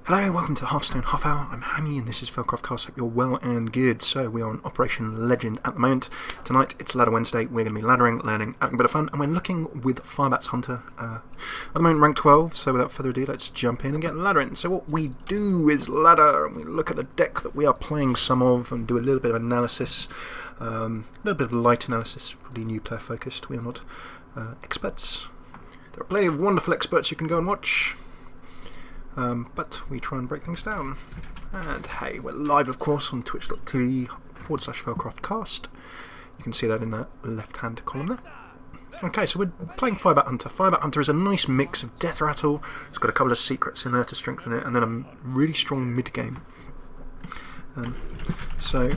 Hello, welcome to the Hearthstone Half Hour. I'm Hammy and this is FailCraft Casts. Hope you're well and good. So we are on Operation Legend at the moment. Tonight it's Ladder Wednesday. We're going to be laddering, learning, having a bit of fun, and we're looking with Firebat's Hunter. At the moment rank 12, so without further ado let's jump in and get laddering. So what we do is ladder and we look at the deck that we are playing some of and do a little bit of analysis. A little bit of light analysis, pretty new player focused. We are not experts. There are plenty of wonderful experts you can go and watch. But we try and break things down. And hey, we're live of course on twitch.tv/FailCraft You can see that in that left hand column there. Okay, so we're playing Firebat Hunter. Firebat Hunter is a nice mix of Death Rattle, it's got a couple of secrets in there to strengthen it, and then a really strong mid game. So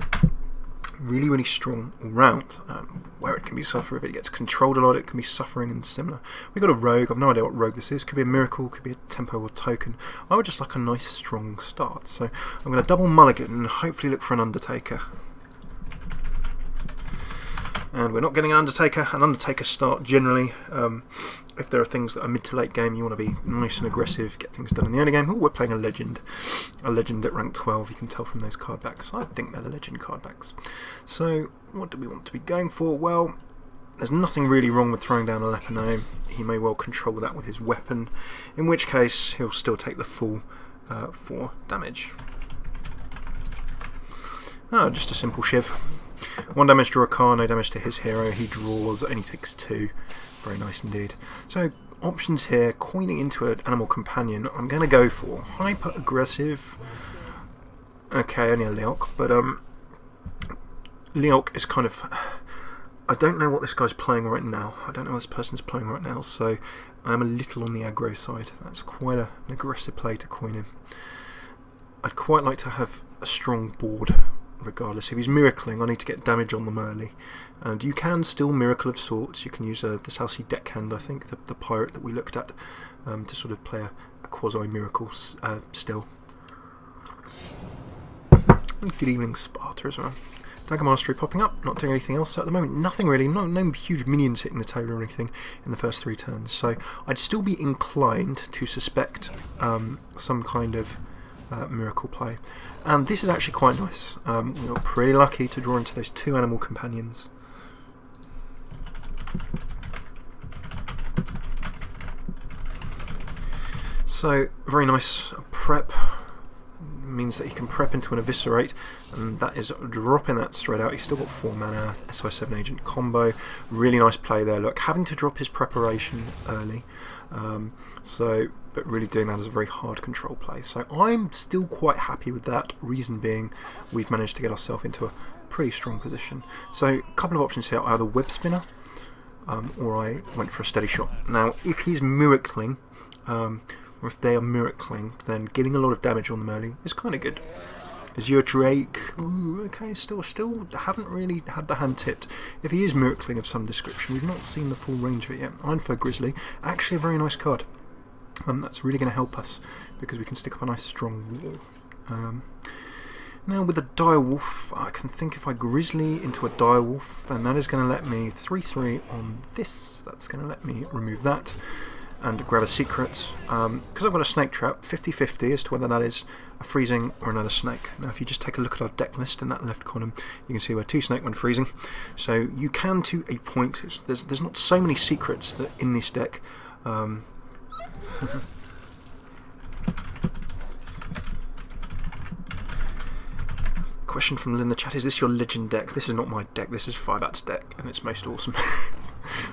really strong all round. Where it can be suffer if it gets controlled a lot, it can be suffering and similar. We've got a rogue. I've no idea what rogue this is. Could be a miracle, could be a tempo or token. I would just like a nice strong start. So I'm going to double mulligan and hopefully look for an Undertaker. And we're not getting an Undertaker. An Undertaker start generally, if there are things that are mid to late game, you want to be nice and aggressive, get things done in the early game. Oh, we're playing a Legend. A Legend at rank 12, you can tell from those card backs. I think they're the Legend card backs. So, what do we want to be going for? Well, there's nothing really wrong with throwing down a Lepino. He may well control that with his weapon, in which case he'll still take the full 4 damage. Oh, just a simple shiv. 1 damage, draw a card, no damage to his hero. He draws, only takes 2. Very nice indeed. So, options here, coining into an animal companion. I'm going to go for hyper aggressive. Okay, only a Leok, but Leok is kind of... I don't know what this guy's playing right now. I don't know what this person's playing right now, so I'm a little on the aggro side. That's quite an aggressive play to coin him. I'd quite like to have a strong board. Regardless, if he's miracling, I need to get damage on them early, and you can still miracle of sorts. You can use the Salsi deckhand, I think, the pirate that we looked at, to sort of play a quasi-miracle still. And good evening, Sparta as well. Dagger Mastery popping up, not doing anything else at the moment. Nothing really, no huge minions hitting the table or anything in the first 3 turns. So I'd still be inclined to suspect some kind of miracle play. And this is actually quite nice. We got pretty lucky to draw into those 2 animal companions. So, very nice prep. Means that he can prep into an Eviscerate, and that is dropping that straight out. He's still got 4 mana, SI7 agent combo. Really nice play there. Look, having to drop his preparation early. But really doing that as a very hard control play. So I'm still quite happy with that, reason being we've managed to get ourselves into a pretty strong position. So a couple of options here, either Web Spinner or I went for a Steady Shot. Now if he's miracling, or if they are miracling, then getting a lot of damage on them early is kind of good. Azure Drake, ooh, okay, still haven't really had the hand tipped. If he is miracling of some description, we've not seen the full range of it yet. Ironfur Grizzly, actually a very nice card. That's really going to help us because we can stick up a nice strong wall. Now with the Direwolf, I can think if I Grizzly into a Direwolf, then that is going to let me 3/3 on this. That's going to let me remove that and grab a secret. Because I've got a Snake Trap, 50-50 as to whether that is a freezing or another snake. Now if you just take a look at our deck list in that left column, you can see we're 2 snake, 1 freezing. So you can, to a point, there's not so many secrets that in this deck. Question from Lynn in the chat, is this your Legend deck? This is not my deck, this is Firebat's deck, and it's most awesome.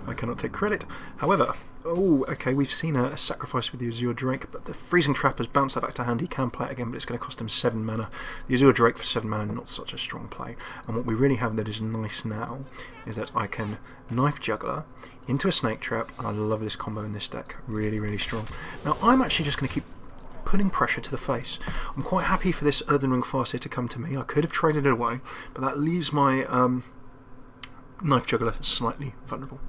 I cannot take credit. However, oh, okay, we've seen a sacrifice with the Azure Drake, but the Freezing Trap has bounced that back to hand. He can play it again, but it's going to cost him 7 mana. The Azure Drake for 7 mana, not such a strong play. And what we really have that is nice now is that I can Knife Juggler into a Snake Trap, and I love this combo in this deck. Really strong. Now, I'm actually just going to keep putting pressure to the face. I'm quite happy for this Earthen Ring Farseer to come to me. I could have traded it away, but that leaves my Knife Juggler slightly vulnerable.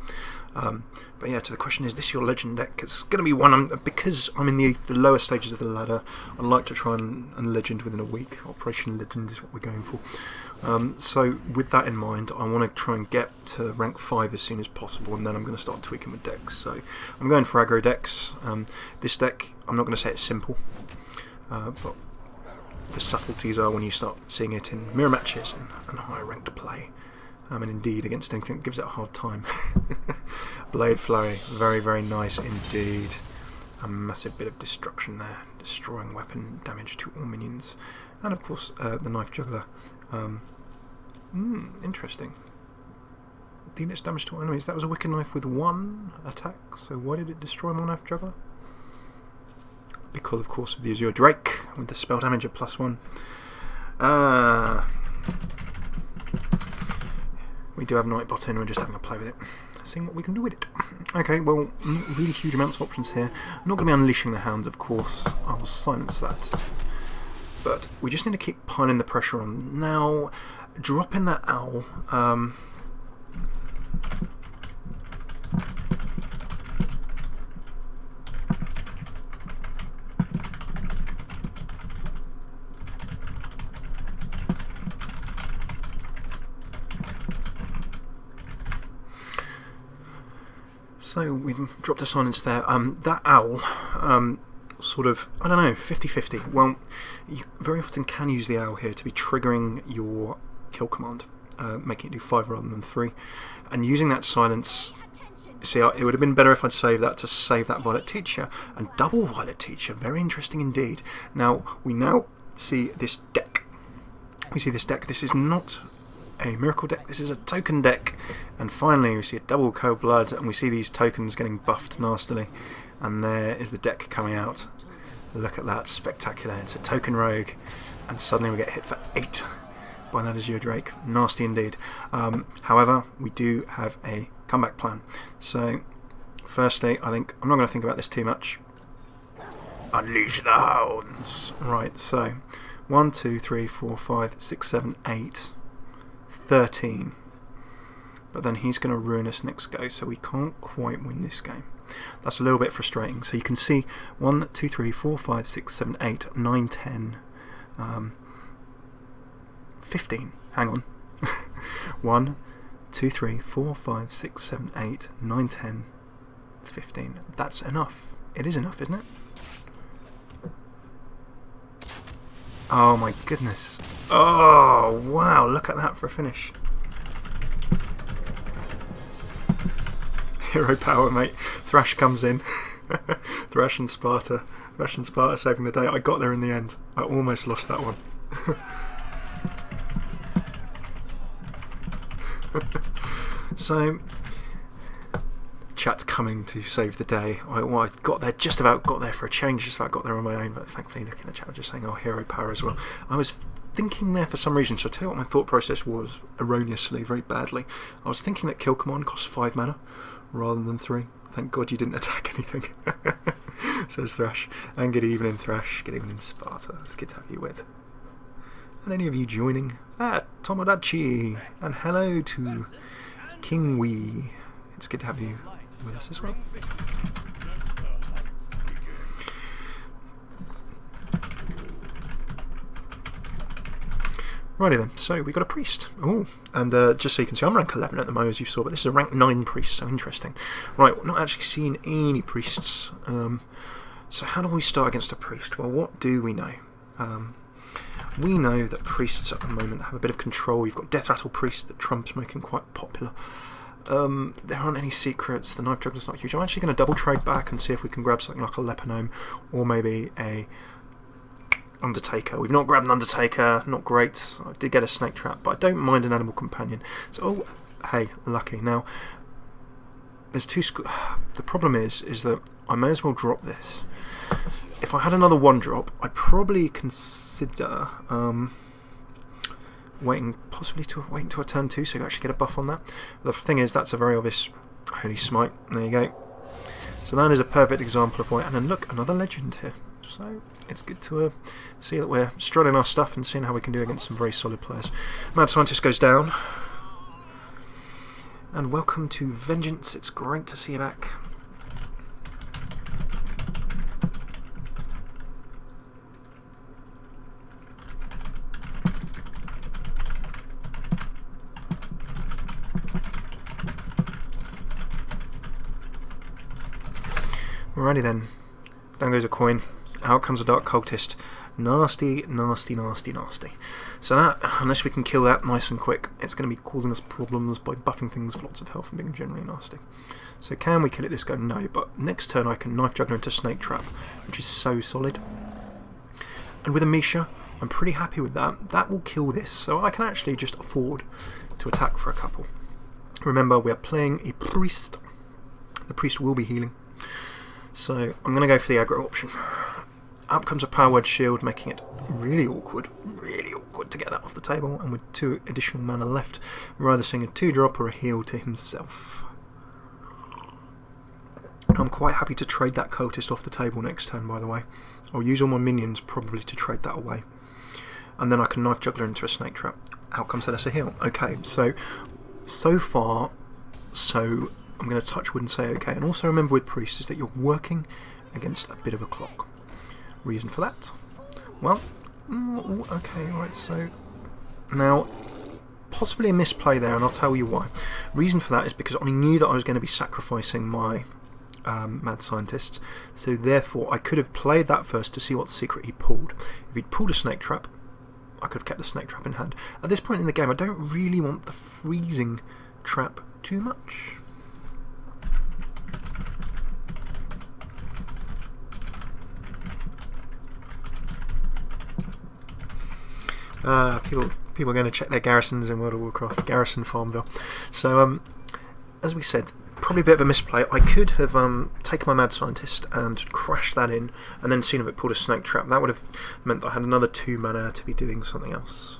But yeah, to the question, is this your Legend deck? It's going to be one, because I'm in the lower stages of the ladder, I'd like to try and Legend within a week. Operation Legend is what we're going for. So with that in mind, I want to try and get to rank 5 as soon as possible, and then I'm going to start tweaking with decks. So I'm going for aggro decks. This deck, I'm not going to say it's simple. but the subtleties are when you start seeing it in mirror matches and higher ranked play. And indeed, against anything that gives it a hard time. Blade Flurry, very, very nice indeed. A massive bit of destruction there, destroying weapon damage to all minions. And of course, the Knife Juggler. Interesting. Deal its damage to all enemies. That was a Wicked Knife with 1 attack, so why did it destroy my Knife Juggler? Because, of course, of the Azure Drake, with the spell damage at +1. We do have Nightbot in, we're just having a play with it. Seeing what we can do with it. Okay, well, really huge amounts of options here. I'm not going to be unleashing the hounds, of course. I will silence that. But we just need to keep piling the pressure on. Now, dropping that owl. So we've dropped a silence there. That owl, sort of, I don't know, 50-50. Well, you very often can use the owl here to be triggering your kill command, making it do 5 rather than 3. And using that silence, see, it would have been better if I'd saved that to save that Violet Teacher. And double Violet Teacher, very interesting indeed. Now, we now see this deck. We see this deck. This is not a miracle deck, this is a token deck, and finally we see a double Cold Blood, and we see these tokens getting buffed nastily, and there is the deck coming out. Look at that, spectacular. It's a token rogue, and suddenly we get hit for 8 by that Azure Drake. Nasty indeed. However, we do have a comeback plan. So firstly, I think I'm not going to think about this too much. Unleash the hounds. Right, so 1, 2, 3, 4, 5, 6, 7, 8, 13. But then he's going to ruin us next go, so we can't quite win this game. That's a little bit frustrating. So you can see 1, 2, 3, 4, 5, 6, 7, 8, 9, 10, 15. Hang on. 1, 2, 3, 4, 5, 6, 7, 8, 9, 10, 15. That's enough. It is enough, isn't it? Oh my goodness. Oh wow, look at that for a finish. Hero power, mate. Thrash comes in. Thrash and Sparta. Thrash and Sparta saving the day. I got there in the end. I almost lost that one. So, chat's coming to save the day. I got there, just about got there for a change, just about got there on my own, but thankfully looking at the chat was just saying, oh, hero power as well. I was thinking there for some reason, so I'll tell you what my thought process was, erroneously, very badly. I was thinking that kill command costs 5 mana rather than 3. Thank God you didn't attack anything. Says Thrash. And good evening, Thrash. Good evening, Sparta. It's good to have you with. And any of you joining? Tomodachi. And hello to King Wee. It's good to have you with us as well. Righty then, so we got a priest. Oh, and just so you can see, I'm rank 11 at the moment, as you saw, but this is a rank 9 priest, so interesting. Right, we're not actually seeing any priests. So how do we start against a priest? Well, what do we know? We know that priests at the moment have a bit of control. You've got Death Rattle Priest that Trump's making quite popular. There aren't any secrets. The Knife Juggler's not huge. I'm actually going to double trade back and see if we can grab something like a Leper Gnome or maybe a Undertaker. We've not grabbed an Undertaker, not great. I did get a Snake Trap, but I don't mind an Animal Companion. So, oh, hey, lucky. Now, there's two. The problem is that I may as well drop this. If I had another 1-drop, I'd probably consider possibly waiting to a turn 2 so you actually get a buff on that. The thing is, that's a very obvious Holy Smite. There you go. So that is a perfect example of why. And then look, another legend here. So it's good to see that we're strutting our stuff and seeing how we can do against some very solid players. Mad Scientist goes down. And welcome to Vengeance. It's great to see you back. Alrighty then. Down goes a coin. Out comes a Dark Cultist. Nasty, nasty, nasty, nasty. So that, unless we can kill that nice and quick, it's going to be causing us problems by buffing things for lots of health and being generally nasty. So can we kill it this go? No, but next turn I can Knife Juggler into Snake Trap, which is so solid. And with a Misha, I'm pretty happy with that. That will kill this, so I can actually just afford to attack for a couple. Remember, we are playing a Priest. The Priest will be healing. So I'm going to go for the aggro option. Up comes a Power Word Shield, making it really awkward to get that off the table, and with 2 additional mana left, we're either seeing a 2-drop or a heal to himself. I'm quite happy to trade that Cultist off the table next turn, by the way. I'll use all my minions probably to trade that away. And then I can Knife Juggler into a Snake Trap. Out comes a heal. Okay, so far, I'm going to touch wood and say okay. And also remember with Priest is that you're working against a bit of a clock. Reason for that? Well, okay, right, so now possibly a misplay there, and I'll tell you why. Reason for that is because I knew that I was going to be sacrificing my Mad Scientist, so therefore I could have played that first to see what secret he pulled. If he'd pulled a Snake Trap, I could have kept the Snake Trap in hand. At this point in the game, I don't really want the freezing trap too much. People are going to check their garrisons in World of Warcraft, Garrison Farmville. So, as we said, probably a bit of a misplay. I could have taken my Mad Scientist and crashed that in, and then seen if it pulled a Snake Trap. That would have meant that I had another 2 mana to be doing something else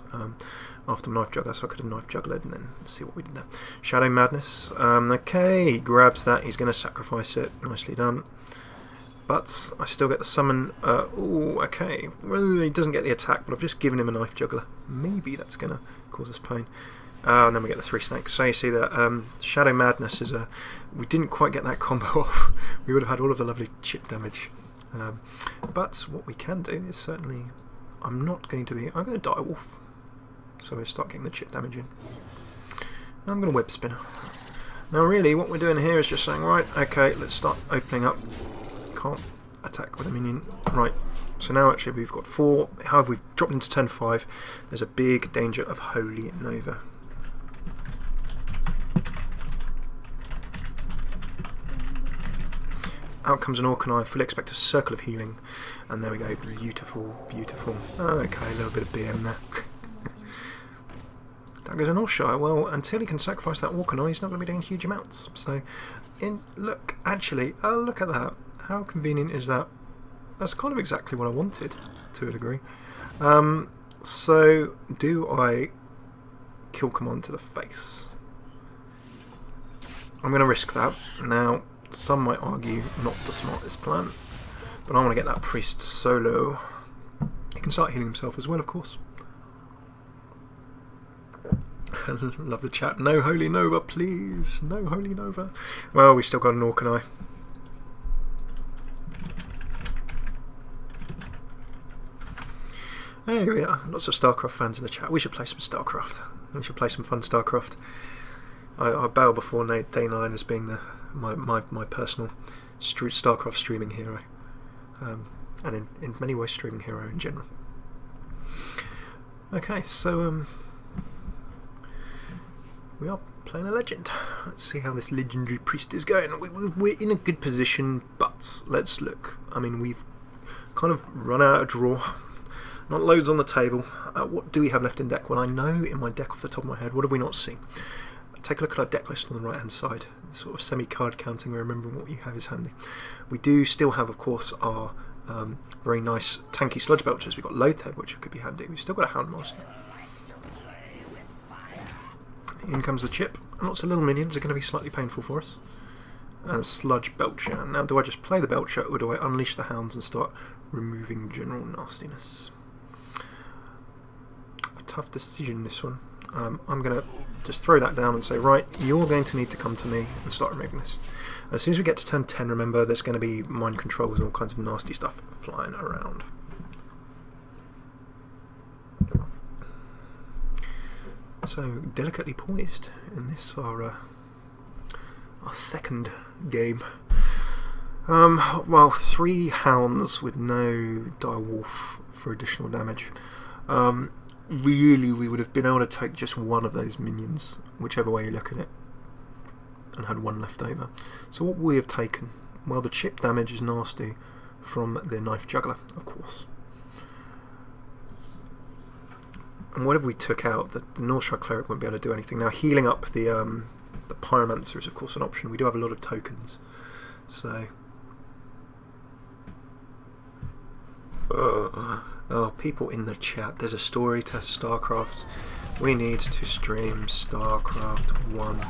after Knife Juggler, so I could have Knife Juggled and then see what we did there. Shadow Madness. Okay, he grabs that. He's going to sacrifice it. Nicely done. But I still get the summon. Oh, okay. Well, he doesn't get the attack, but I've just given him a Knife Juggler. Maybe that's going to cause us pain. And then we get the 3 snakes. So you see that Shadow Madness is a... We didn't quite get that combo off. We would have had all of the lovely chip damage. But what we can do is certainly... I'm going to Die Wolf. So we start getting the chip damage in. I'm going to Web Spinner. Now really, what we're doing here is just saying, right, okay, let's start opening up. Can't attack with a minion. Right, so now actually we've got 4. However, we've dropped into turn 5. There's a big danger of Holy Nova. Out comes an Orc, and I fully expect a Circle of Healing. And there we go, beautiful, beautiful. Okay, a little bit of BM there. That goes an Orshire. Well, until he can sacrifice that Orc, he's not going to be doing huge amounts. So, look, actually, look at that. How convenient is that? That's kind of exactly what I wanted, to a degree. So, do I kill Command to the face? I'm going to risk that. Now, some might argue not the smartest plan, but I want to get that Priest solo. He can start healing himself as well, of course. Love the chat. No Holy Nova, please. No Holy Nova. Well, we still got an Orc. There we are. Lots of StarCraft fans in the chat. We should play some StarCraft. We should play some fun StarCraft. I bow before Day 9 as being my personal StarCraft streaming hero. And in many ways streaming hero in general. Okay, so we are playing a legend. Let's see how this legendary priest is going. We're in a good position, but let's look. I mean, we've kind of run out of draw. Not loads on the table. What do we have left in deck? Well, I know in my deck off the top of my head. What have we not seen? Take a look at our deck list on the right hand side. Sort of semi-card counting, remembering what you have is handy. We do still have, of course, our very nice tanky Sludge Belchers. We've got Loatheb, which could be handy. We've still got a Houndmaster. In comes the chip, and lots of little minions are going to be slightly painful for us. And Sludge Belcher. Now, do I just play the Belcher, or do I unleash the Hounds and start removing general nastiness? A tough decision, this one. I'm going to just throw that down and say, right, you're going to need to come to me and start removing this. As soon as we get to turn 10, remember, there's going to be mind controls and all kinds of nasty stuff flying around. So, delicately poised in this, our second game. Well, 3 hounds with no direwolf for additional damage. Really, we would have been able to take just one of those minions, whichever way you look at it, and had one left over. So what we have taken? Well, the chip damage is nasty from the knife juggler, of course. And whatever we took out, the Northshire cleric won't be able to do anything. Now, healing up the pyromancer is of course an option. We do have a lot of tokens, so. Oh, people in the chat. There's a story to StarCraft. We need to stream StarCraft 1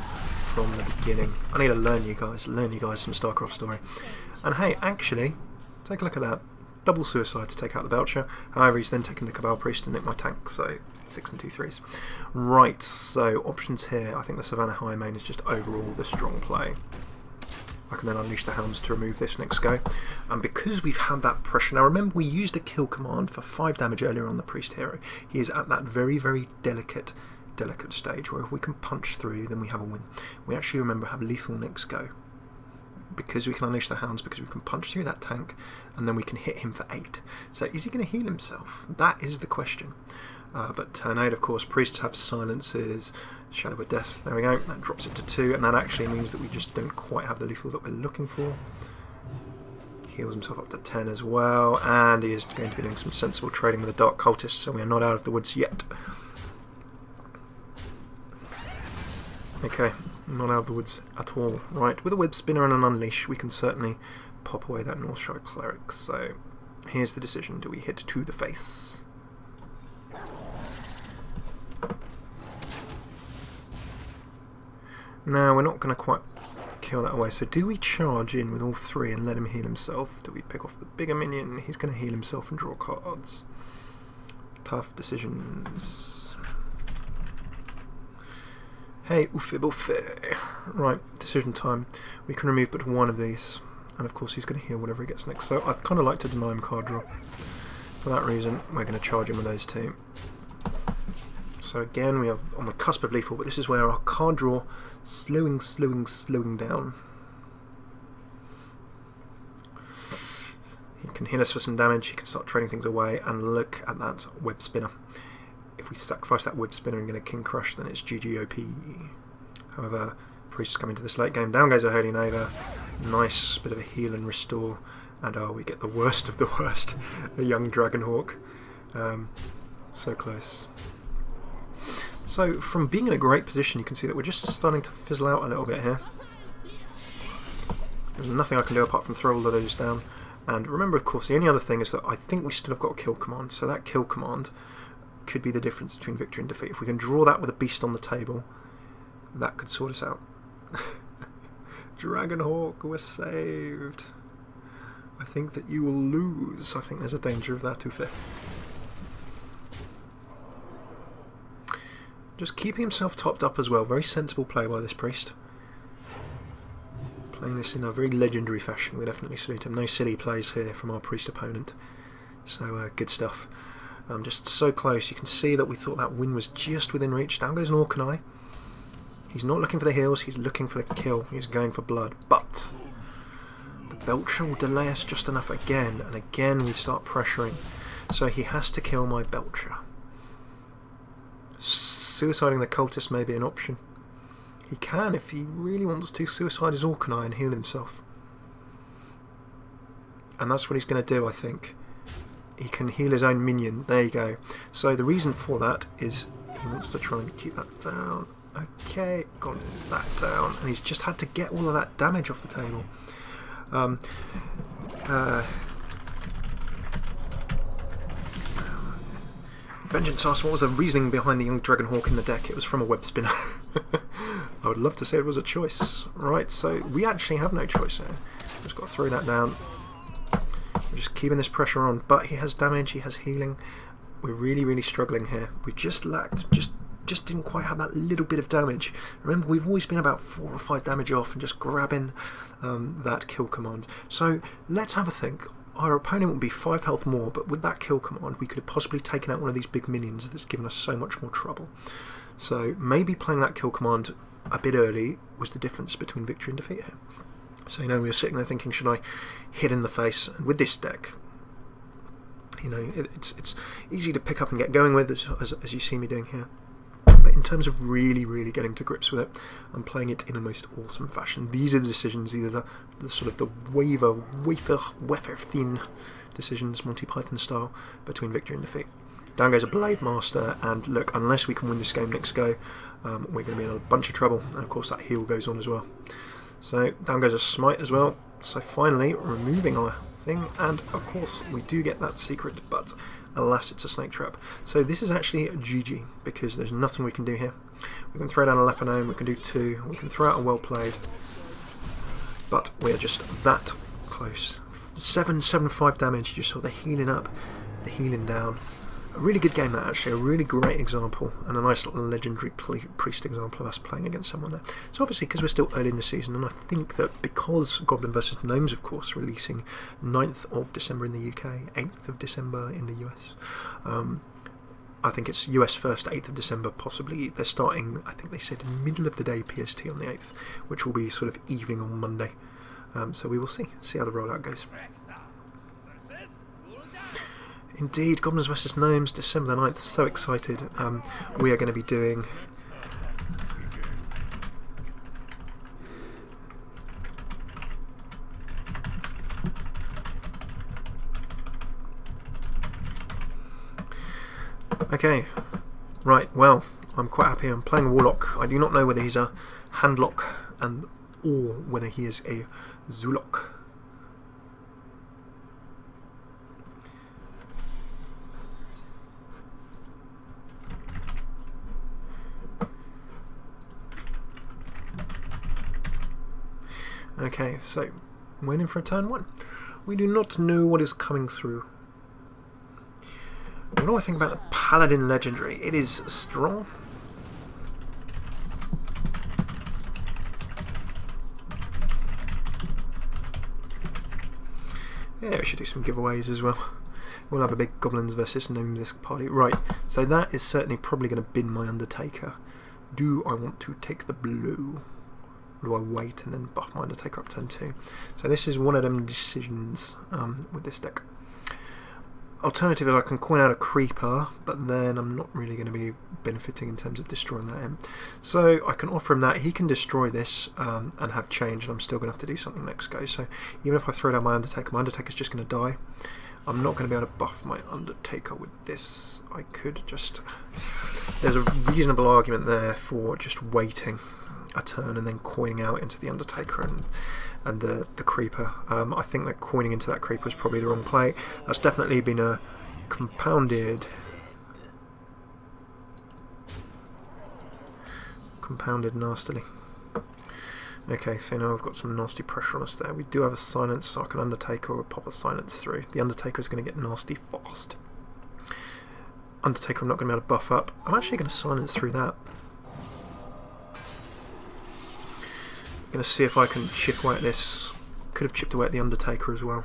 from the beginning. I need to learn you guys some StarCraft story. And hey, actually, take a look at that. Double suicide to take out the Belcher. However, he's then taken the Cabal Priest and nicked my tank, so 6 and 2 3s. Right, so options here. I think the Savannah High Main is just overall the strong play. I can then unleash the hounds to remove this next go. And because we've had that pressure, now remember we used a kill command for 5 damage earlier on the Priest Hero. He is at that very, very delicate stage where if we can punch through, then we have a win. We actually, remember, have lethal next go. Because we can unleash the hounds, because we can punch through that tank, and then we can hit him for 8. So is he going to heal himself? That is the question. But turn 8, of course, priests have silences, Shadow of Death, there we go, that drops it to 2, and that actually means that we just don't quite have the lethal that we're looking for. Heals himself up to 10 as well, and he is going to be doing some sensible trading with the Dark Cultist, so we are not out of the woods yet. Okay, not out of the woods at all. Right, with a Web Spinner and an Unleash, we can certainly pop away that Northshire Cleric. So, here's the decision. Do we hit to the face? Now, we're not going to quite kill that away. So, do we charge in with all 3 and let him heal himself? Do we pick off the bigger minion? He's going to heal himself and draw cards. Tough decisions. Hey, uffe buffe. Right, decision time. We can remove but one of these. And of course he's going to heal whatever he gets next. So I'd kind of like to deny him card draw. For that reason, we're going to charge him with those 2. So again, we have on the cusp of lethal, but this is where our card draw slowing down. He can hit us for some damage, he can start trading things away, and look at that Web Spinner. If we sacrifice that Web Spinner and get a King Crush, then it's GGOP. However, Priest's coming to this late game. Down goes a Holy Neighbour. Nice bit of a heal and restore. And we get the worst of the worst. A young Dragonhawk. So close. So, from being in a great position, you can see that we're just starting to fizzle out a little bit here. There's nothing I can do apart from throw all of those down. And remember, of course, the only other thing is that I think we still have got a kill command. So that kill command could be the difference between victory and defeat. If we can draw that with a beast on the table, that could sort us out. Dragonhawk, we're saved. I think that you will lose. I think there's a danger of that, Uffe. Just keeping himself topped up as well. Very sensible play by this priest. Playing this in a very legendary fashion. We definitely salute him. No silly plays here from our priest opponent. So good stuff. Just so close. You can see that we thought that win was just within reach. Down goes an Orkanai. He's not looking for the heals. He's looking for the kill. He's going for blood. But the Belcher will delay us just enough again. And again we start pressuring. So he has to kill my Belcher. Suiciding the cultist may be an option. He can, if he really wants to, suicide his Orkanai and heal himself. And that's what he's going to do, I think. He can heal his own minion. There you go. So the reason for that is he wants to try and keep that down. Okay, got that down. And he's just had to get all of that damage off the table. Vengeance asks, what was the reasoning behind the young Dragonhawk in the deck? It was from a Web Spinner. I would love to say it was a choice. Right, so we actually have no choice here. Just got to throw that down. We're just keeping this pressure on, but he has damage, he has healing. We're really struggling here. We just lacked, just didn't quite have that little bit of damage. Remember, we've always been about 4 or 5 damage off and just grabbing that kill command. So let's have a think. Our opponent would be 5 health more, but with that kill command we could have possibly taken out one of these big minions that's given us so much more trouble. So maybe playing that kill command a bit early was the difference between victory and defeat here. So we were sitting there thinking, should I hit in the face? And with this deck, it's easy to pick up and get going with, as you see me doing here. But in terms of really getting to grips with it, I'm playing it in a most awesome fashion. These are the decisions, either the sort of the wafer thin decisions, Monty Python style, between victory and defeat. Down goes a Blade Master, and look, unless we can win this game next go, we're going to be in a bunch of trouble. And of course that heal goes on as well. So down goes a Smite as well. So finally removing our thing, and of course we do get that secret, but alas, it's a snake trap. So this is actually GG, because there's nothing we can do here. We can throw down a Leponome, we can do 2, we can throw out a Well Played, but we're just that close. 7/5 damage. You saw the healing up, the healing down. A really good game, that, actually. A really great example, and a nice little legendary priest example of us playing against someone there. So obviously, because we're still early in the season, and I think that because Goblin vs Gnomes, of course, releasing 9th of December in the UK, 8th of December in the US, I think it's US first, 8th of December, possibly. They're starting, I think they said, middle of the day PST on the 8th, which will be sort of evening on Monday. So we will see how the rollout goes. Indeed, Goblins vs Gnomes, December the 9th, so excited. We are going to be doing... Okay, right, well, I'm quite happy. I'm playing a Warlock. I do not know whether he's a Handlock or whether he is a Zoolock. Okay, so waiting for a turn 1. We do not know what is coming through. What do I think about the Paladin Legendary? It is strong. Yeah, we should do some giveaways as well. We'll have a big Goblins versus Gnomes this party. Right, so that is certainly probably going to bin my Undertaker. Do I want to take the blow? Or do I wait and then buff my Undertaker up turn 2? So this is one of them decisions with this deck. Alternatively, I can coin out a Creeper, but then I'm not really going to be benefiting in terms of destroying that imp. So I can offer him that. He can destroy this and have change, and I'm still going to have to do something next go. So even if I throw down my Undertaker's just going to die. I'm not going to be able to buff my Undertaker with this. I could just... There's a reasonable argument there for just waiting a turn and then coining out into the Undertaker and the Creeper. I think that coining into that Creeper was probably the wrong play. That's definitely been compounded nastily. Okay, so now we've got some nasty pressure on us there. We do have a silence, so I can Undertaker or pop a silence through. The Undertaker is going to get nasty fast. Undertaker I'm not going to be able to buff up. I'm actually going to silence through that. Going to see if I can chip away at this. Could have chipped away at the Undertaker as well.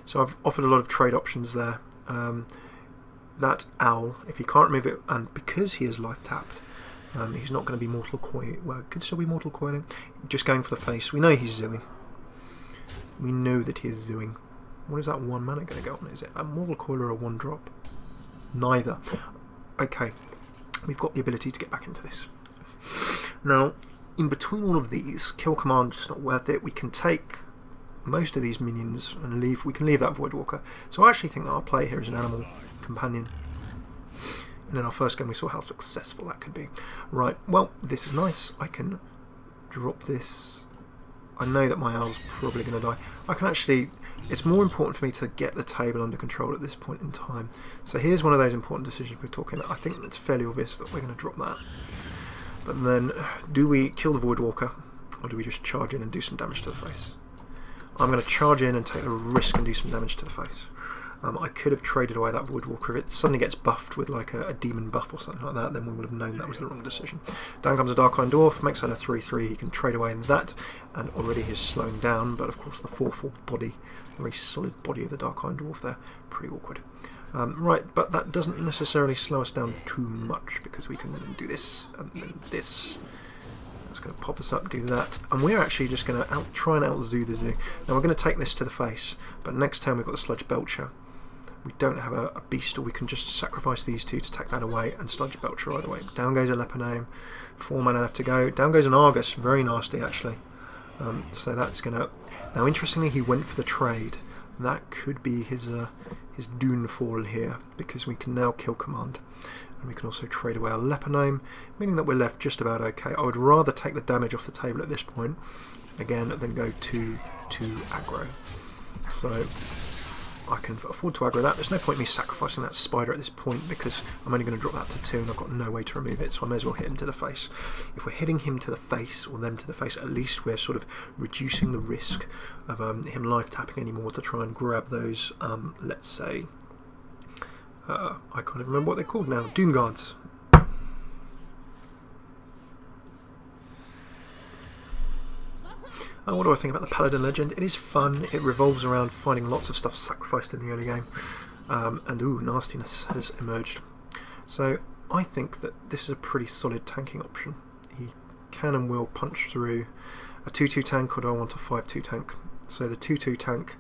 So I've offered a lot of trade options there. That Owl, if he can't remove it, and because he is life tapped, he's not going to be Mortal Coil. Well, it could still be Mortal Coiling. Just going for the face. We know he's zooing. We know that he is zooing. What is that 1 mana going to go on? Is it a Mortal Coil or a 1-drop? Neither. Okay, we've got the ability to get back into this. Now, in between all of these, kill command is not worth it. We can take most of these minions and leave. We can leave that Voidwalker. So I actually think that our play here is an Animal Companion. And in our first game we saw how successful that could be. Right, well, this is nice. I can drop this. I know that my Owl's probably going to die. I can actually... It's more important for me to get the table under control at this point in time. So here's one of those important decisions we're talking about. I think it's fairly obvious that we're going to drop that. But then, do we kill the Voidwalker, or do we just charge in and do some damage to the face? I'm going to charge in and take the risk and do some damage to the face. I could have traded away that Voidwalker. If it suddenly gets buffed with like a demon buff or something like that, then we would have known that was the wrong decision. Down comes a Dark Iron Dwarf, makes that a 3/3. He can trade away in that, and already he's slowing down, but of course the 4/4 body, very solid body of the Dark Iron Dwarf there, pretty awkward. Right, but that doesn't necessarily slow us down too much, because we can then do this, and then this, It's going to pop us up, do that, and we're actually just going to try and out-zoo the zoo. Now we're going to take this to the face, but next turn we've got the Sludge Belcher. We don't have a beast, or we can just sacrifice these two to take that away, and Sludge Belcher either way. Down goes a Leponame, 4 mana left to go. Down goes an Argus, very nasty actually. So that's going to... Now interestingly he went for the trade. That could be his downfall here, because we can now kill command. And we can also trade away our Leponame, meaning that we're left just about okay. I would rather take the damage off the table at this point, again, than go to aggro. So I can afford to aggro that. There's no point in me sacrificing that spider at this point, because I'm only going to drop that to 2 and I've got no way to remove it, so I may as well hit him to the face. If we're hitting him to the face, or them to the face, at least we're sort of reducing the risk of him life tapping anymore to try and grab those, let's say, I can't even remember what they're called now, Doom Guards. What do I think about the Paladin Legend? It is fun. It revolves around finding lots of stuff sacrificed in the early game, and ooh, nastiness has emerged. So I think that this is a pretty solid tanking option. He can and will punch through a 2/2 tank, or do I want a 5/2 tank? So the 2/2 tank,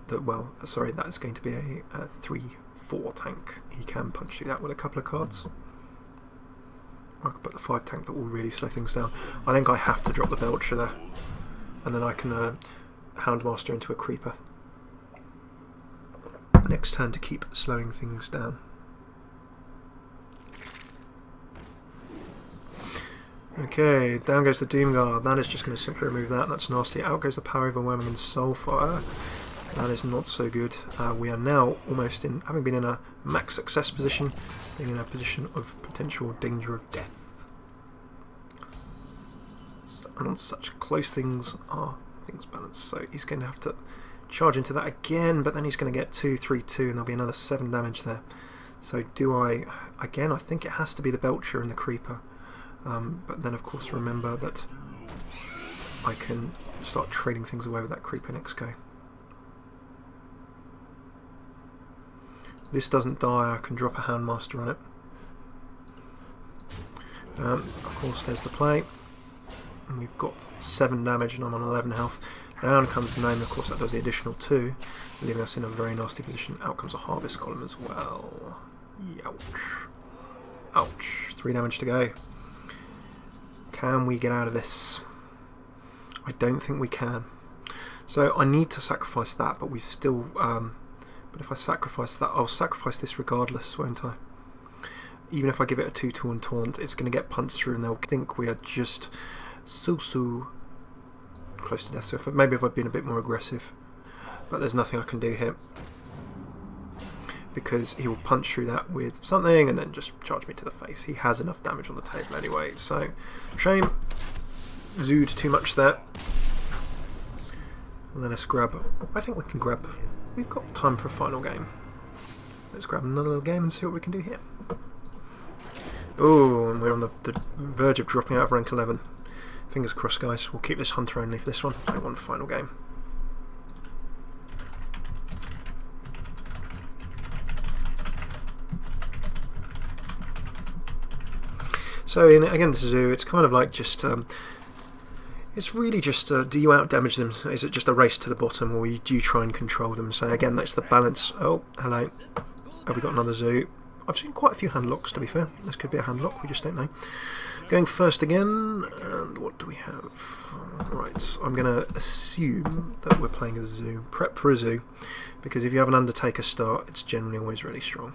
that is going to be a 3/4 tank. He can punch through that with a couple of cards. I could put the 5 tank that will really slow things down. I think I have to drop the Belcher there, and then I can Houndmaster into a Creeper next turn to keep slowing things down. Okay, down goes the Doomguard. That is just going to simply remove that. That's nasty. Out goes the Power Overwhelming and Soulfire. That is not so good. We are now almost in, having been in a max success position, being in a position of potential danger of death. And on such close things are things balanced. So he's going to have to charge into that again, but then he's going to get 2, 3, 2, and there'll be another 7 damage there. So do I, again, I think it has to be the Belcher and the Creeper. But then of course remember that I can start trading things away with that Creeper next go. This doesn't die, I can drop a Houndmaster on it. Of course there's the play. And we've got 7 damage and I'm on 11 health. Down comes the Gnome, of course that does the additional 2, leaving us in a very nasty position. Out comes a Harvest Golem as well. Ouch. Ouch. 3 damage to go. Can we get out of this? I don't think we can. So I need to sacrifice that, but we still... but if I sacrifice that, I'll sacrifice this regardless, won't I? Even if I give it a 2/2 and taunt, it's going to get punched through and they'll think we are just so close to death. So maybe if I'd been a bit more aggressive. But there's nothing I can do here, because he will punch through that with something and then just charge me to the face. He has enough damage on the table anyway, so shame. Zooed too much there. Let us grab... I think we can grab... We've got time for a final game. Let's grab another little game and see what we can do here. Oh, and we're on the verge of dropping out of rank 11. Fingers crossed, guys. We'll keep this Hunter only for this one. Play one final game. So again, this zoo, it's kind of like just... it's really just, do you out-damage them? Is it just a race to the bottom, or do you try and control them? So again, that's the balance. Oh, hello. Have we got another zoo? I've seen quite a few handlocks, to be fair. This could be a handlock, we just don't know. Going first again, and what do we have? Right, so I'm going to assume that we're playing a zoo. Prep for a zoo, because if you have an Undertaker start, it's generally always really strong.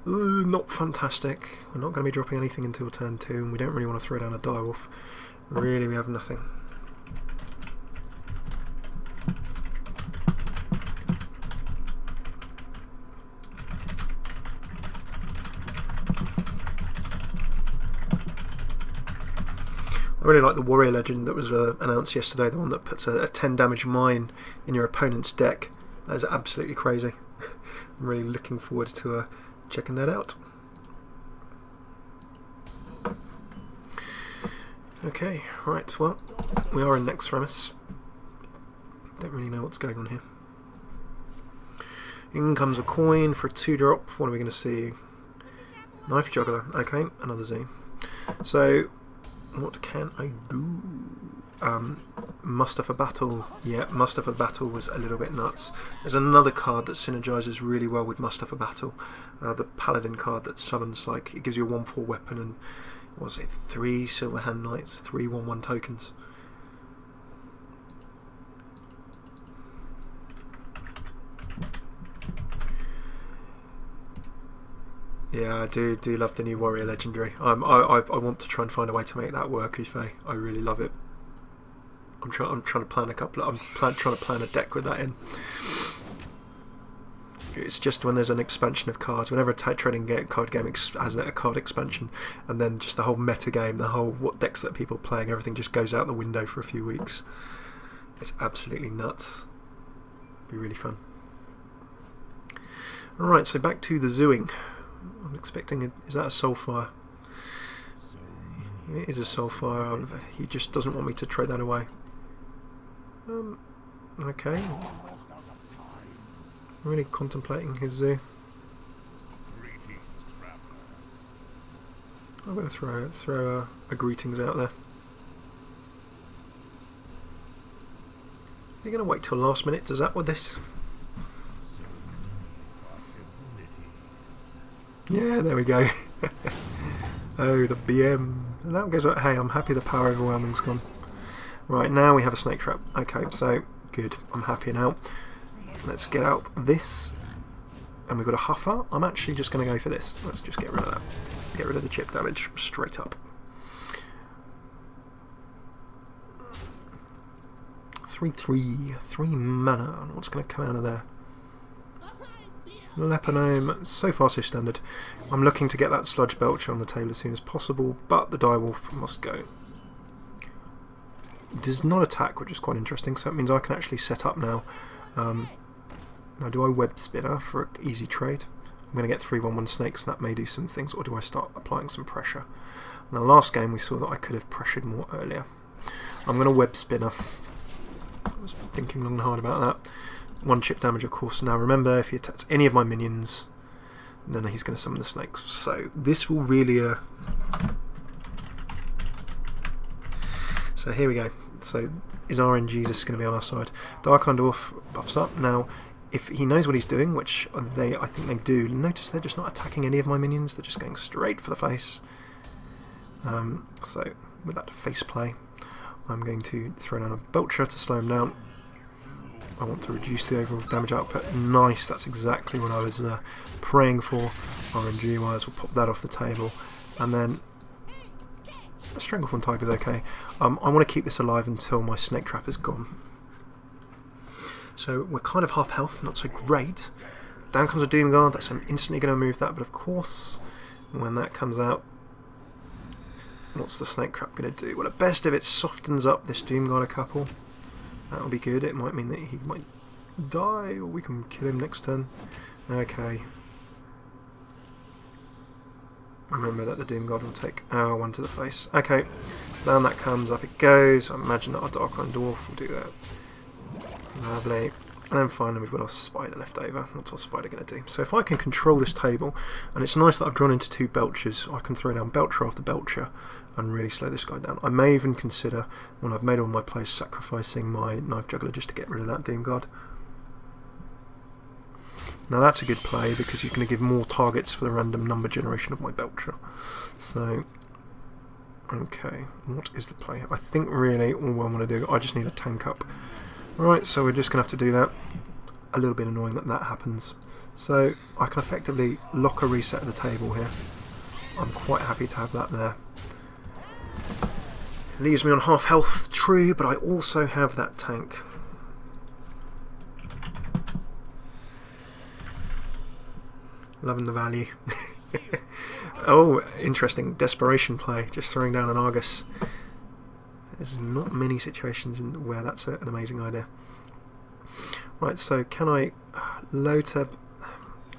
Ooh, not fantastic. We're not going to be dropping anything until turn 2, and we don't really want to throw down a direwolf. Really, we have nothing. I really like the Warrior Legend that was announced yesterday, the one that puts a 10 damage mine in your opponent's deck. That is absolutely crazy. I'm really looking forward to checking that out. Okay, right, well, we are in next premise. Don't really know what's going on here. In comes a coin for a 2-drop. What are we going to see? Knife Juggler, okay, another Z. So, what can I do? Muster for Battle. Yeah, Muster for Battle was a little bit nuts. There's another card that synergizes really well with Muster for Battle. The Paladin card that summons, like, it gives you a 1/4 weapon and, what was it, 3 Silver Hand Knights, 3 1/1 tokens. Yeah, I do love the new Warrior Legendary. I want to try and find a way to make that work, Ife. I really love it. I'm trying to plan a couple. Trying to plan a deck with that in. It's just when there's an expansion of cards, whenever a trading card game has a card expansion, and then just the whole meta game, the whole what decks that people are playing, everything just goes out the window for a few weeks. It's absolutely nuts. Be really fun. Alright, so back to the zooing. I'm expecting is that a Soulfire? It is a Soulfire. He just doesn't want me to trade that away. Okay. Really contemplating his zoo. I'm going to throw a greetings out there. Are you going to wait till last minute to zap with this? Yeah, there we go. Oh, the BM. And that goes like, hey, I'm happy the power overwhelming's gone. Right, now we have a snake trap. Okay, so good. I'm happy now. Let's get out this. And we've got a Huffer. I'm actually just going to go for this. Let's just get rid of that. Get rid of the chip damage straight up. 3/3. 3 mana. And what's going to come out of there? Leponome, so far so standard. I'm looking to get that Sludge Belcher on the table as soon as possible, but the Direwolf must go. It does not attack, which is quite interesting, so it means I can actually set up now. Now do I Web Spinner for an easy trade? I'm going to get 3 1/1 snakes, and that may do some things, or do I start applying some pressure? Now last game we saw that I could have pressured more earlier. I'm going to Web Spinner. I was thinking long and hard about that. 1 chip damage, of course. Now remember, if he attacks any of my minions, then he's going to summon the snakes. So this will really... So here we go. So is RNGesus going to be on our side? Darkhan Dwarf buffs up. Now, if he knows what he's doing, which I think they do, notice they're just not attacking any of my minions. They're just going straight for the face. So with that face play, I'm going to throw down a Belcher to slow him down. I want to reduce the overall damage output. Nice, that's exactly what I was praying for. RNG wise, we'll pop that off the table. And then a Strangleform Tiger's okay. I want to keep this alive until my snake trap is gone. So we're kind of half health, not so great. Down comes a Doomguard, that's I'm instantly going to remove that, but of course, when that comes out, what's the snake trap going to do? Well, at best if it softens up this Doomguard a couple. That'll be good. It might mean that he might die, or we can kill him next turn. Okay. Remember that the Doomguard will take our 1 to the face. Okay. Down that comes, up it goes. I imagine that our Darkhan Dwarf will do that. Lovely. And then finally we've got our Spider left over. What's our Spider going to do? So if I can control this table, and it's nice that I've drawn into 2 Belchers, I can throw down Belcher after Belcher and really slow this guy down. I may even consider, when I've made all my plays, sacrificing my Knife Juggler just to get rid of that Doomguard. Now that's a good play because you're going to give more targets for the random number generation of my Belcher. So, okay, what is the play? I think really all I want to do, I just need a tank up. Right, so we're just going to have to do that. A little bit annoying that that happens. So I can effectively lock a reset of the table here. I'm quite happy to have that there. Leaves me on half health, true, but I also have that tank. Loving the value. Oh, interesting. Desperation play. Just throwing down an Argus. There's not many situations where that's an amazing idea. Right, so can I... Loteb...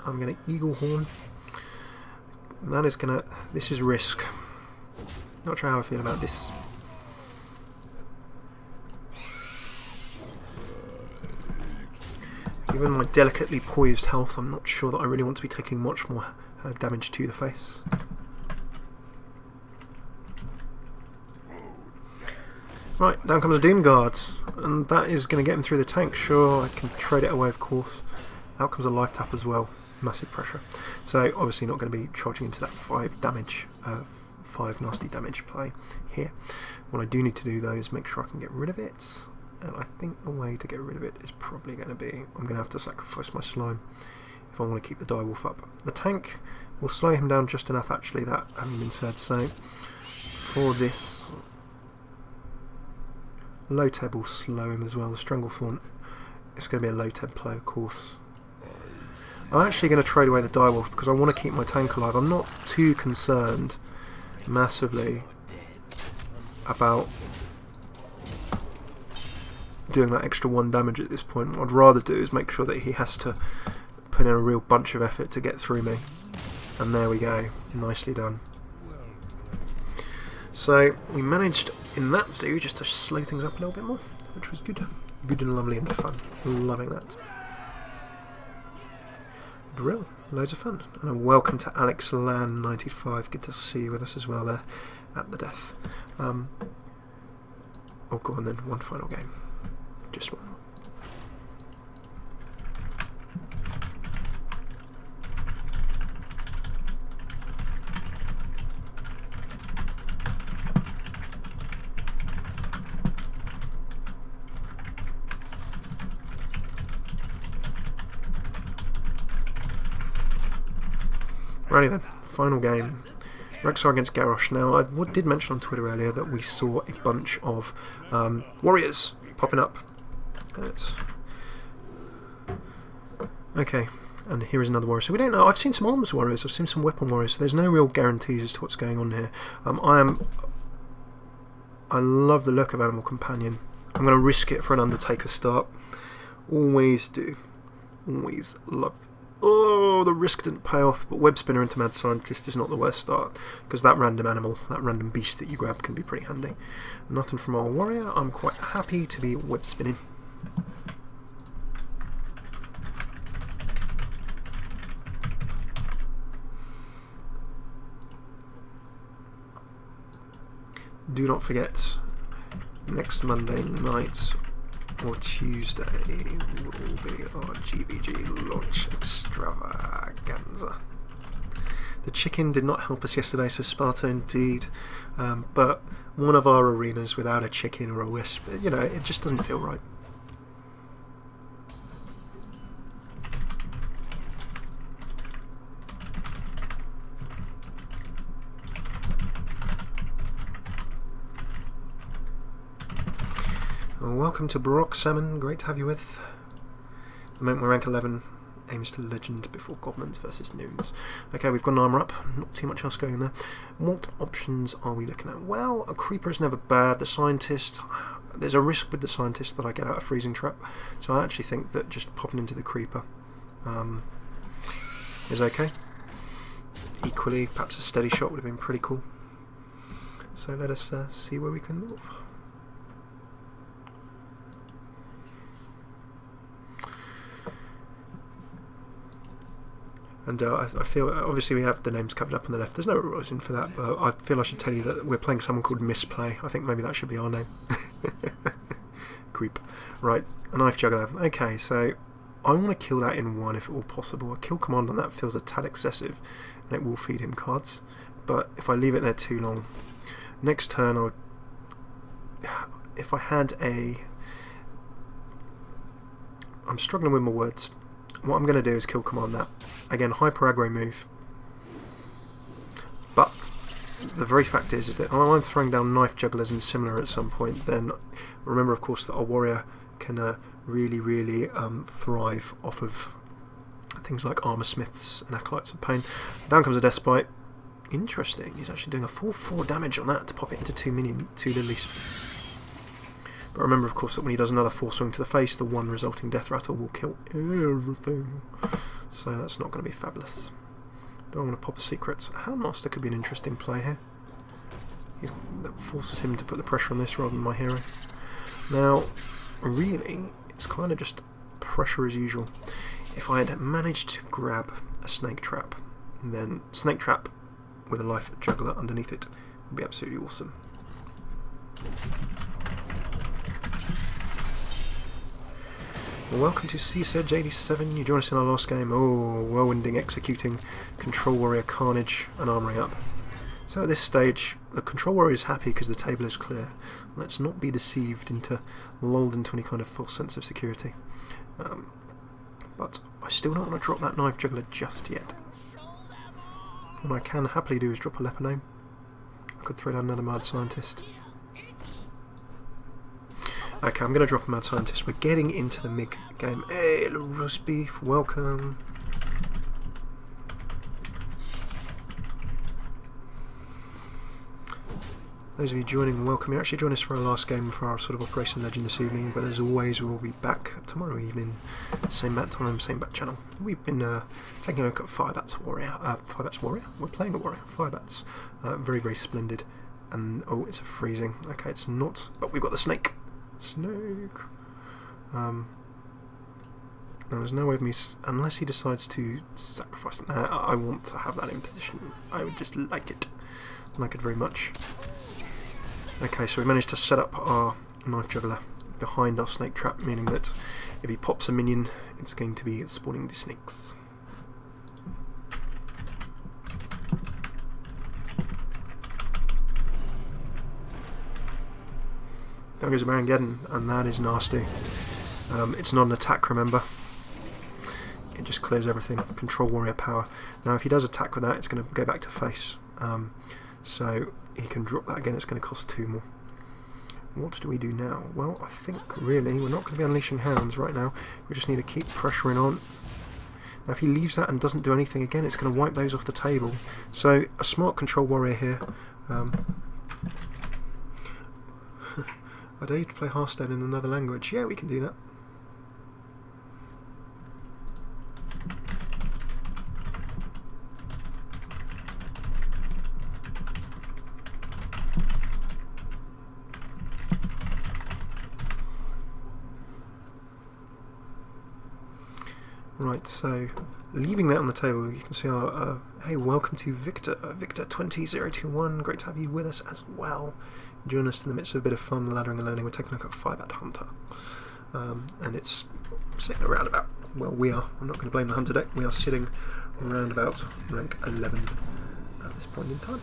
I'm going to Eagle Horn. That is going to... This is risk. Not sure how I feel about this. Given my delicately poised health, I'm not sure that I really want to be taking much more damage to the face. Right, down comes a Doom Guard, and that is going to get him through the tank. Sure, I can trade it away, of course. Out comes a life tap as well. Massive pressure. So obviously not going to be charging into that 5 damage, 5 nasty damage play here. What I do need to do though is make sure I can get rid of it, and I think the way to get rid of it is probably going to be, I'm going to have to sacrifice my slime if I want to keep the direwolf up. The tank will slow him down just enough, actually, that having been said. So for this, low Teb will slow him as well. The Stranglethorn, it's going to be a low Teb play, of course. I'm actually going to trade away the direwolf because I want to keep my tank alive. I'm not too concerned massively about doing that extra 1 damage at this point. What I'd rather do is make sure that he has to put in a real bunch of effort to get through me. And there we go. Nicely done. So we managed in that zoo just to slow things up a little bit more, which was good. Good and lovely and fun. Loving that. Brill. Loads of fun. And welcome to Alex Lan 95. Good to see you with us as well there at the death. Oh, go on then. One final game. Just one more. Righty then, final game. Rexar against Garrosh. Now, I did mention on Twitter earlier that we saw a bunch of warriors popping up. Okay, and here is another warrior. So we don't know. I've seen some arms warriors, I've seen some weapon warriors, so there's no real guarantees as to what's going on here. I love the look of Animal Companion. I'm going to risk it for an Undertaker start. Always do. Always love. Oh, the risk didn't pay off, but Web Spinner into Mad Scientist is not the worst start, because that random animal, that random beast that you grab can be pretty handy. Nothing from our warrior. I'm quite happy to be web spinning. Do not forget, next Monday night or Tuesday will be our GVG launch extravaganza. The chicken did not help us yesterday, so Sparta indeed, but one of our arenas without a chicken or a wisp, you know, it just doesn't feel right. Welcome to Baroque Salmon, great to have you with. The moment we're rank 11, aims to legend before Goblins versus Gnomes. Okay, we've got an armour up, not too much else going in there. What options are we looking at? Well, a Creeper is never bad. The Scientist, there's a risk with the Scientist that I get out a Freezing Trap, so I actually think that just popping into the Creeper is okay. Equally, perhaps a Steady Shot would have been pretty cool. So let us see where we can move. And I feel, obviously we have the names covered up on the left, there's no reason for that, but I feel I should tell you that we're playing someone called Misplay. I think maybe that should be our name. Creep. Right, a Knife Juggler. Okay, so I want to kill that in one if at all possible. A kill command on that feels a tad excessive, and it will feed him cards, but if I leave it there too long, next turn I'll... If I had a... I'm struggling with my words. What I'm going to do is kill command that. Again, hyper aggro move. But the very fact is that I'm throwing down Knife Jugglers and similar at some point, then remember of course that our warrior can really thrive off of things like Armour Smiths and Acolytes of Pain. Down comes a Despite. Interesting, he's actually doing a full 4 damage on that to pop it into 2 lilies. But remember of course that when he does another 4 swing to the face, the 1 resulting Death Rattle will kill everything. So that's not going to be fabulous. Don't want to pop a Secrets. Houndmaster could be an interesting play here. That forces him to put the pressure on this rather than my hero. Now, really, it's kind of just pressure as usual. If I had managed to grab a snake trap, then snake trap with a life juggler underneath it would be absolutely awesome. Well, welcome to CSEDGE 87. You join us in our last game. Oh, whirlwinding, executing, control warrior carnage, and armouring up. So at this stage, the control warrior is happy because the table is clear. Let's not be deceived into, lulled into any kind of false sense of security. But I still don't want to drop that knife juggler just yet. What I can happily do is drop a leper gnome. I could throw down another mad scientist. Okay, I'm going to drop a mad scientist. We're getting into the mid game. Hey, roast beef, welcome. Those of you joining, welcome. You're actually joining us for our last game for our sort of Operation Legend this evening, but as always, we'll be back tomorrow evening, same bat time, same bat channel. We've been taking a look at Firebat's Warrior. Firebat's Warrior? We're playing a Warrior. Firebat's very, very splendid. And oh, it's freezing. Okay, it's not, but we've got the snake. Snake. Now there's no way of me, unless he decides to sacrifice. I want to have that in position. I would just like it very much. Okay, so we managed to set up our knife juggler behind our snake trap, meaning that if he pops a minion, it's going to be spawning the snakes. Down goes a Marangeddon, and that is nasty. It's not an attack, remember. It just clears everything. Control warrior power. Now if he does attack with that, it's going to go back to face. So he can drop that again, it's going to cost 2 more. What do we do now? Well, I think really we're not going to be unleashing hounds right now. We just need to keep pressuring on. Now if he leaves that and doesn't do anything again, it's going to wipe those off the table. So a smart control warrior here. I dare you to play Hearthstone in another language. Yeah, we can do that. Right, so leaving that on the table, you can see our hey, welcome to Victor, Victor20021. Great to have you with us as well. Join us in the midst of a bit of fun, laddering and learning. We're taking a look at Firebat Hunter, and it's sitting around about. Well, we are. I'm not going to blame the Hunter deck. We are sitting around about rank 11 at this point in time.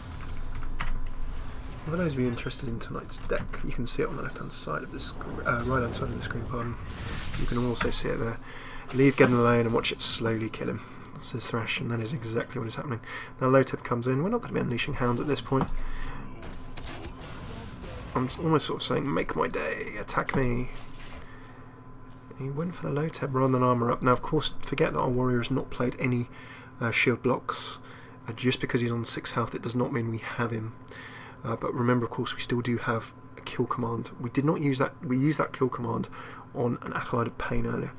For those of you interested in tonight's deck, you can see it on the left-hand side of the right-hand side of the screen. Pardon. You can also see it there. Leave Geddon alone and watch it slowly kill him, says Thrash, and that is exactly what is happening. Now Lotep comes in. We're not going to be unleashing hounds at this point. I'm almost sort of saying, make my day, attack me. He went for the Lotep rather than armour up. Now of course, forget that our warrior has not played any shield blocks. Just because he's on 6 health, it does not mean we have him. But remember, of course, we still do have a kill command. We did not use that. We used that kill command on an Acolyte of Pain earlier.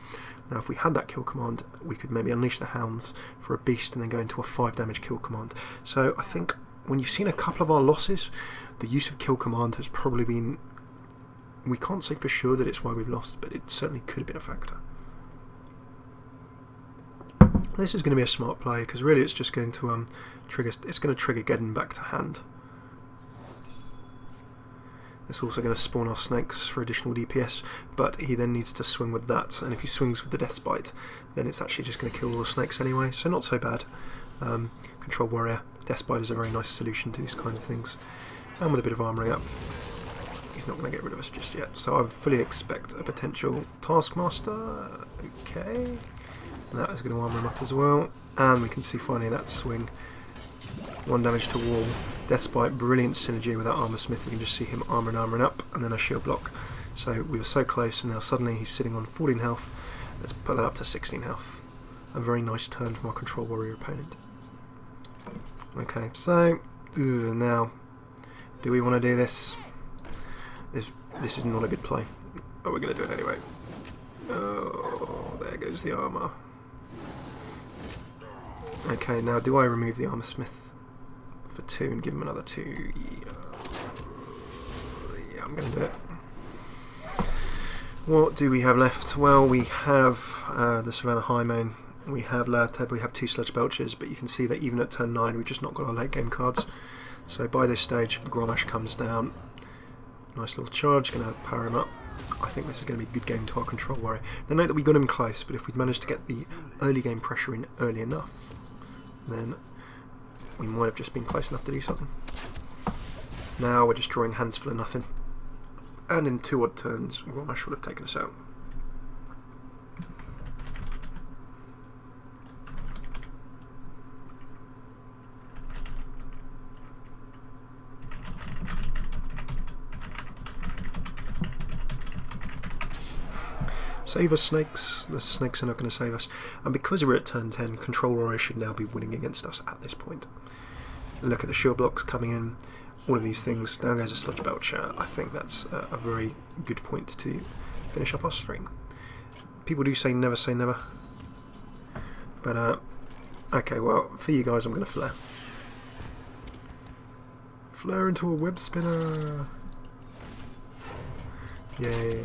Now if we had that kill command, we could maybe unleash the hounds for a beast and then go into a 5 damage kill command. So I think when you've seen a couple of our losses, the use of kill command has probably been, we can't say for sure that it's why we've lost, but it certainly could have been a factor. This is going to be a smart play because really it's just going to trigger Geddon back to hand. It's also going to spawn our snakes for additional DPS, but he then needs to swing with that, and if he swings with the Death Bite, then it's actually just going to kill all the snakes anyway, so not so bad. Control Warrior, Death Bite is a very nice solution to these kind of things, and with a bit of armouring up, he's not going to get rid of us just yet, so I fully expect a potential Taskmaster. Okay, and that is going to armour him up as well, and we can see finally that swing. 1 damage to wall, Death Bite, brilliant synergy with that Armour Smith. You can just see him armouring up, and then a shield block. So we were so close, and now suddenly he's sitting on 14 health. Let's put that up to 16 health. A very nice turn from our Control Warrior opponent. Okay, so now, do we want to do this? This is not a good play, but we're going to do it anyway. Oh, there goes the armour. Okay, now do I remove the Armour Smith for 2 and give him another 2? Yeah, I'm going to do it. What do we have left? Well, we have the Savannah Highmane, we have Laerteb, we have 2 Sludge Belchers, but you can see that even at turn 9 we've just not got our late game cards. So by this stage the Grommash comes down. Nice little charge, going to power him up. I think this is going to be a good game to our Control Warrior. Now note that we got him close, but if we'd managed to get the early game pressure in early enough, then we might have just been close enough to do something. Now we're just drawing hands full of nothing. And in 2 odd turns, Grommash would have taken us out. Save us, snakes. The snakes are not going to save us. And because we're at turn 10, Control Warrior should now be winning against us at this point. Look at the shield blocks coming in. All of these things. Down goes a Sludge Belcher. I think that's a very good point to finish up our stream. People do say never. But, okay, well, for you guys I'm going to flare. Flare into a web spinner. Yay.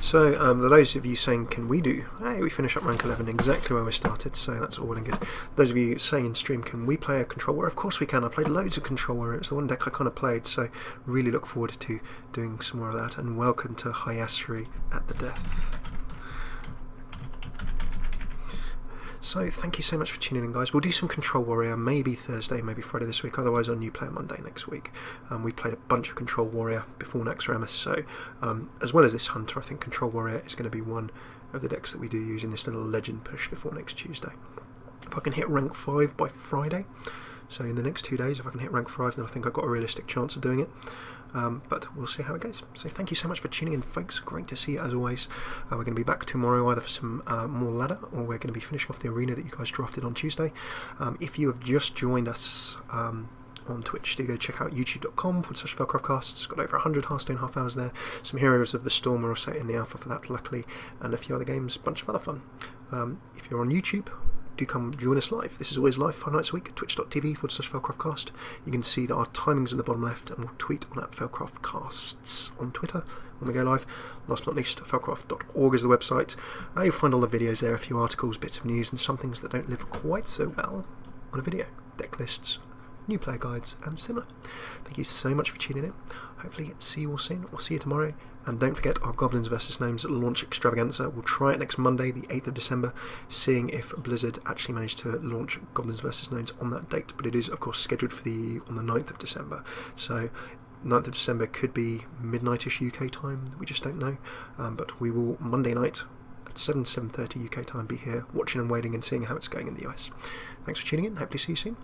So, those of you saying, can we do? Hey, we finish up rank 11 exactly where we started, so that's all well and good. Those of you saying in stream, can we play a Control Warrior? Of course we can. I played loads of Control Warrior. It's the one deck I kind of played, so really look forward to doing some more of that. And welcome to Hyasri at the Death. So thank you so much for tuning in, guys. We'll do some Control Warrior maybe Thursday, maybe Friday this week, otherwise on New Player Monday next week. We played a bunch of Control Warrior before Naxxramas, so as well as this Hunter, I think Control Warrior is going to be one of the decks that we do use in this little legend push before next Tuesday. If I can hit rank 5 by Friday, so in the next 2 days, if I can hit rank 5, then I think I've got a realistic chance of doing it. But we'll see how it goes. So thank you so much for tuning in, folks. Great to see you as always. We're going to be back tomorrow either for some more ladder, or we're going to be finishing off the arena that you guys drafted on Tuesday. If you have just joined us on Twitch, do go check out youtube.com/FailCraft Casts. Got over 100 Hearthstone half hours there. Some Heroes of the Storm are also in the alpha for that, luckily, and a few other games, bunch of other fun. If you're on YouTube, do come join us live. This is always live 5 nights a week, twitch.tv/FailCraftCast. You can see that our timings at the bottom left, and we'll tweet on at FailCraft Casts on Twitter when we go live. Last but not least, failcraft.org is the website. You'll find all the videos there, a few articles, bits of news, and some things that don't live quite so well on a video. Deck lists, new player guides, and similar. Thank you so much for tuning in. Hopefully see you all soon. We'll see you tomorrow. And don't forget our Goblins vs Gnomes launch extravaganza. We'll try it next Monday, the 8th of December, seeing if Blizzard actually managed to launch Goblins vs Gnomes on that date. But it is, of course, scheduled for on the 9th of December. So 9th of December could be midnight-ish UK time. We just don't know. But we will, Monday night at 7:30 UK time, be here watching and waiting and seeing how it's going in the US. Thanks for tuning in. Hopefully see you soon.